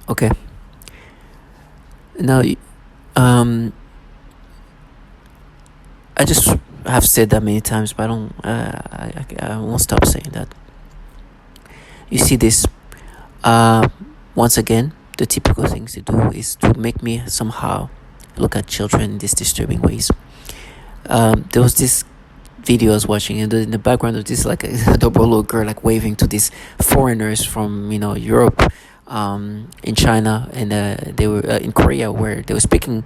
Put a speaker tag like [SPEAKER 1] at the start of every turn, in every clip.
[SPEAKER 1] Okay. Now, um, I just have said that many times, but I don't. I won't stop saying that. You see this. Uh, Once again, the typical things they do is to make me somehow look at children in these disturbing ways. There was this video I was watching, and in the background of this like a adorable little girl like waving to these foreigners from Europe, in China, and they were in Korea, where they were speaking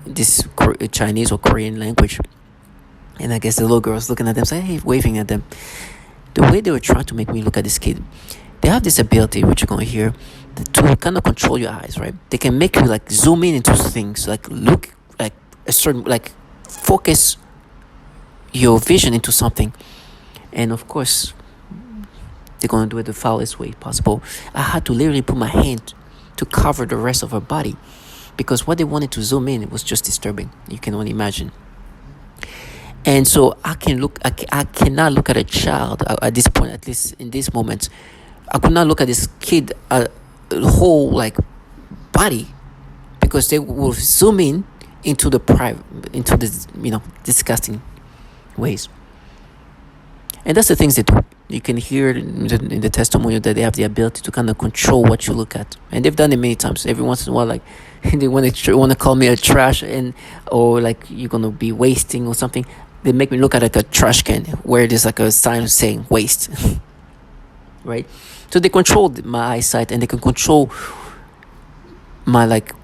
[SPEAKER 1] this Chinese or Korean language, and I guess the little girl was looking at them, saying, "Hey," waving at them. The way they were trying to make me look at this kid, they have this ability, which you're gonna hear, to kind of control your eyes, right? They can make you like zoom in into things, like look like a certain, like focus your vision into something, and of course they're gonna do it the foulest way possible. I had to literally put my hand to cover the rest of her body, because what they wanted to zoom in, it was just disturbing. You can only imagine. And so I cannot look at a child at this point, at least in this moment. I could not look at this kid, whole like body, because they will zoom in into the private, into the disgusting ways. And that's the things they do. You can hear in the testimony that they have the ability to kind of control what you look at, and they've done it many times. Every once in a while, like they want to call me a trash, or like you're gonna be wasting or something. They make me look at like a trash can where there's like a sign saying waste, right? So they control my eyesight, and they can control my like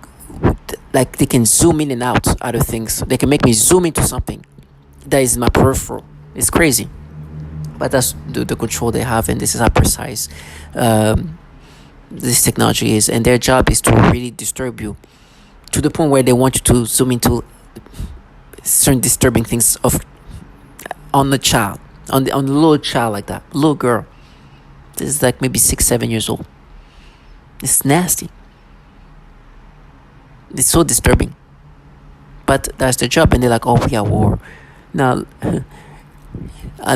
[SPEAKER 1] they can zoom in and out of things. They can make me zoom into something that is my peripheral. It's crazy, but that's the control they have, and this is how precise this technology is. And their job is to really disturb you to the point where they want you to zoom into certain disturbing things on the child, on the little child, like that little girl. This is like maybe 6-7 years old. It's nasty. It's so disturbing. But that's their job, and they're like, "Oh, we are war." Now,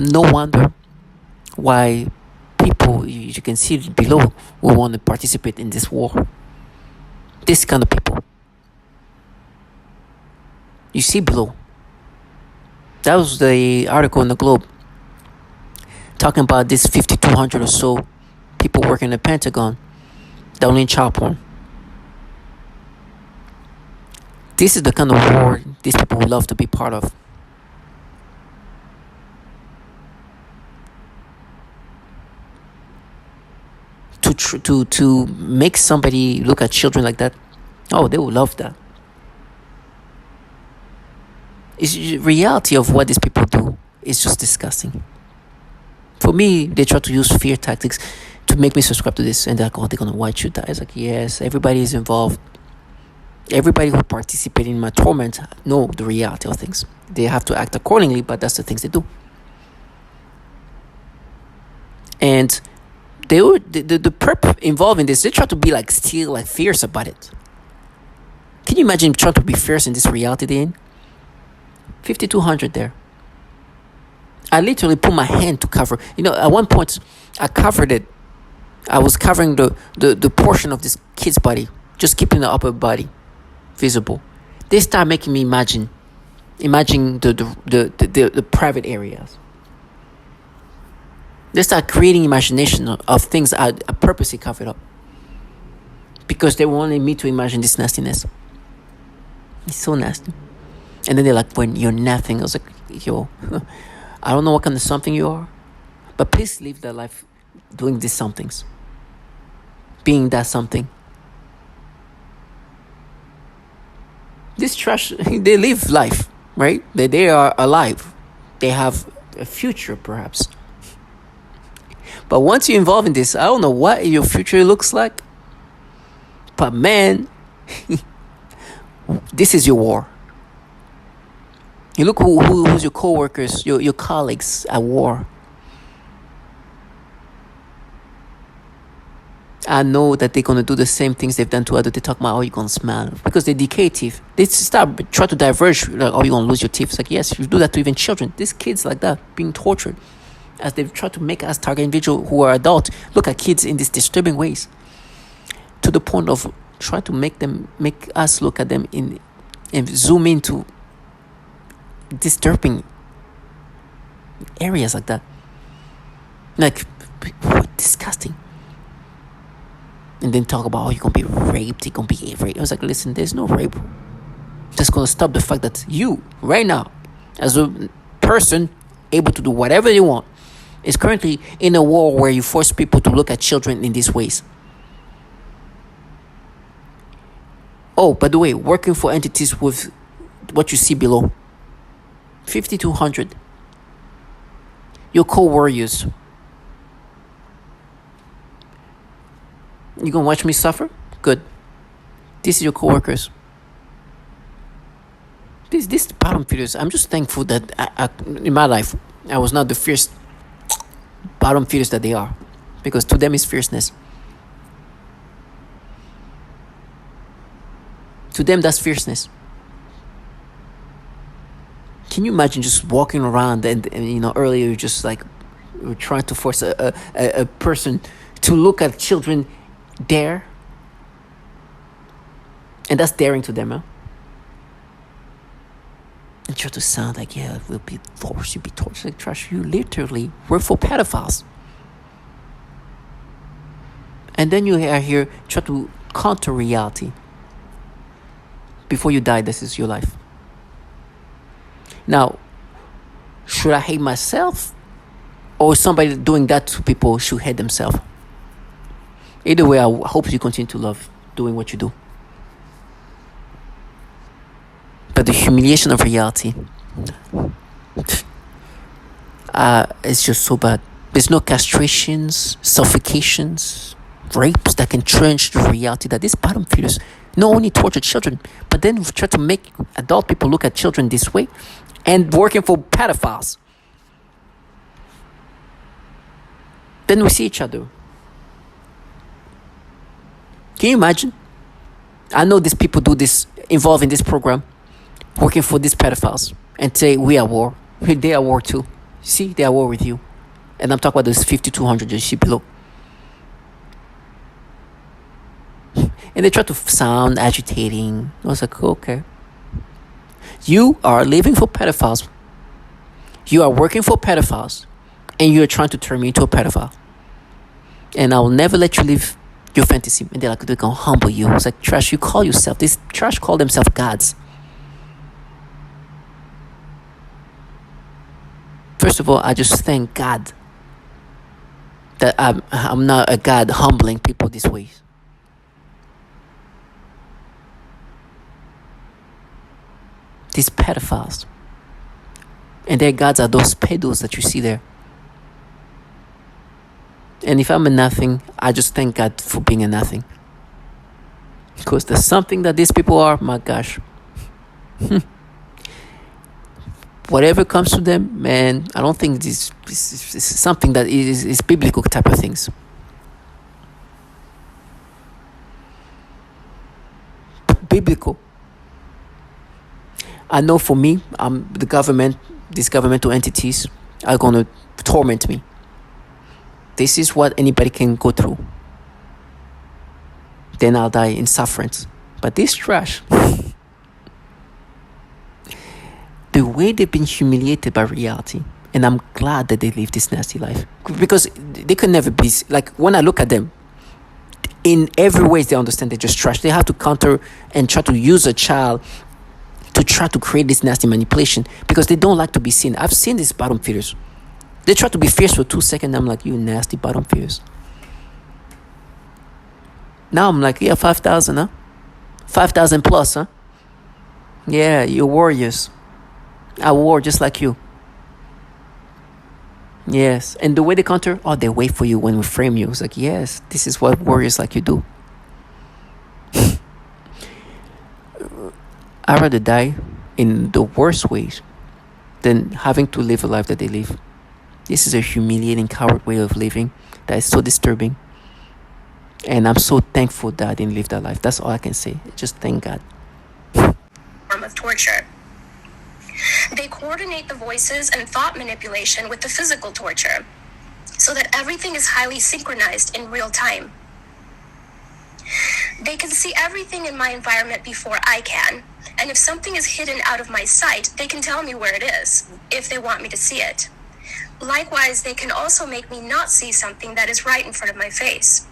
[SPEAKER 1] no wonder why people, you can see below, will want to participate in this war. This kind of people. You see below. That was the article in the Globe talking about this 5,200 or so people working in the Pentagon that only in child porn. This is the kind of war these people would love to be part of. To make somebody look at children like that, oh, they would love that. It's the reality of what these people do is just disgusting. For me, they try to use fear tactics to make me subscribe to this, and they're like, "Oh, they're gonna watch you die." It's like, yes, everybody is involved. Everybody who participated in my torment know the reality of things. They have to act accordingly, but that's the things they do. And they were the perp involved in this. They try to be like still like fierce about it. Can you imagine trying to be fierce in this reality they're in? 5,200 there. I literally put my hand to cover. At one point, I covered it. I was covering the portion of this kid's body, just keeping the upper body visible. They start making me imagine the private areas. They start creating imagination of things I purposely covered up, because they wanted me to imagine this nastiness. It's so nasty. And then they're like, "When you're nothing." I was like, "Yo, I don't know what kind of something you are, but please live that life doing these somethings, being that something." This trash, they live life, right? They are alive. They have a future, perhaps. But once you're involved in this, I don't know what your future looks like, but man, this is your war. You look who's your co-workers, your colleagues at war. I know that they're going to do the same things they've done to others. They talk about, "Oh, you're going to smile," because they decay teeth. They try to diverge, like, "Oh, you're going to lose your teeth." It's like, yes, you do that to even children. These kids like that, being tortured, as they try to make us target individuals who are adult look at kids in these disturbing ways. to the point of trying to make us look at them and zoom into disturbing areas like that. Like, disgusting. And then talk about, you're gonna be raped, you're gonna be raped. I was like, listen, there's no rape. Just gonna stop the fact that you, right now, as a person able to do whatever you want, is currently in a war where you force people to look at children in these ways. Oh, by the way, working for entities with what you see below, 5,200. Your co-warriors. You gonna watch me suffer? Good. This is your co-workers. This bottom feeders. I'm just thankful that I, in my life, I was not the fierce bottom feeders that they are, because to them is fierceness. To them, that's fierceness. Can you imagine just walking around and earlier you just like we're trying to force a person to look at children dare, and that's daring to them, huh? And try to sound like, yeah, we'll be forced, you'll be tortured. Like, trash, you literally work for pedophiles. And then you are here try to counter reality. Before you die, this is your life. Now, should I hate myself, or somebody doing that to people should hate themselves? Either way, I hope you continue to love doing what you do. But the humiliation of reality, it's just so bad. There's no castrations, suffocations, rapes that can change the reality that these bottom feeders not only torture children, but then try to make adult people look at children this way, and working for pedophiles. Then we see each other. Can you imagine? I know these people do this, involved in this program, working for these pedophiles, and say we are war. They are war too. See, they are war with you. And I'm talking about those 5,200 you see below. And they try to sound agitating. I was like, okay. You are living for pedophiles. You are working for pedophiles. And you're trying to turn me into a pedophile. And I will never let you live your fantasy. And they're going to humble you. It's like, trash, you call yourself. These trash call themselves gods. First of all, I just thank God that I'm not a God humbling people this way. These pedophiles. And their gods are those pedos that you see there. And if I'm a nothing, I just thank God for being a nothing. Because there's something that these people are, my gosh. Whatever comes to them, man, I don't think this is something that is biblical type of things. Biblical. I know for me, the government, these governmental entities are going to torment me. This is what anybody can go through. Then I'll die in sufferance. But this trash, the way they've been humiliated by reality, and I'm glad that they live this nasty life, because they could never be, like, when I look at them, in every way they understand they're just trash. They have to counter and try to use a child to try to create this nasty manipulation, because they don't like to be seen. I've seen these bottom feeders. They try to be fierce for 2 seconds. I'm like, you nasty bottom feeders. Now I'm like, yeah, 5,000, huh? 5,000 plus, huh? Yeah, you're warriors. I war just like you. Yes. And the way they counter, they wait for you when we frame you. It's like, yes, this is what warriors like you do. I'd rather die in the worst ways than having to live a life that they live. This is a humiliating, coward way of living that is so disturbing. And I'm so thankful that I didn't live that life. That's all I can say. Just thank God.
[SPEAKER 2] Form of torture. They coordinate the voices and thought manipulation with the physical torture, so that everything is highly synchronized in real time. They can see everything in my environment before I can, and if something is hidden out of my sight, they can tell me where it is, if they want me to see it. Likewise, they can also make me not see something that is right in front of my face.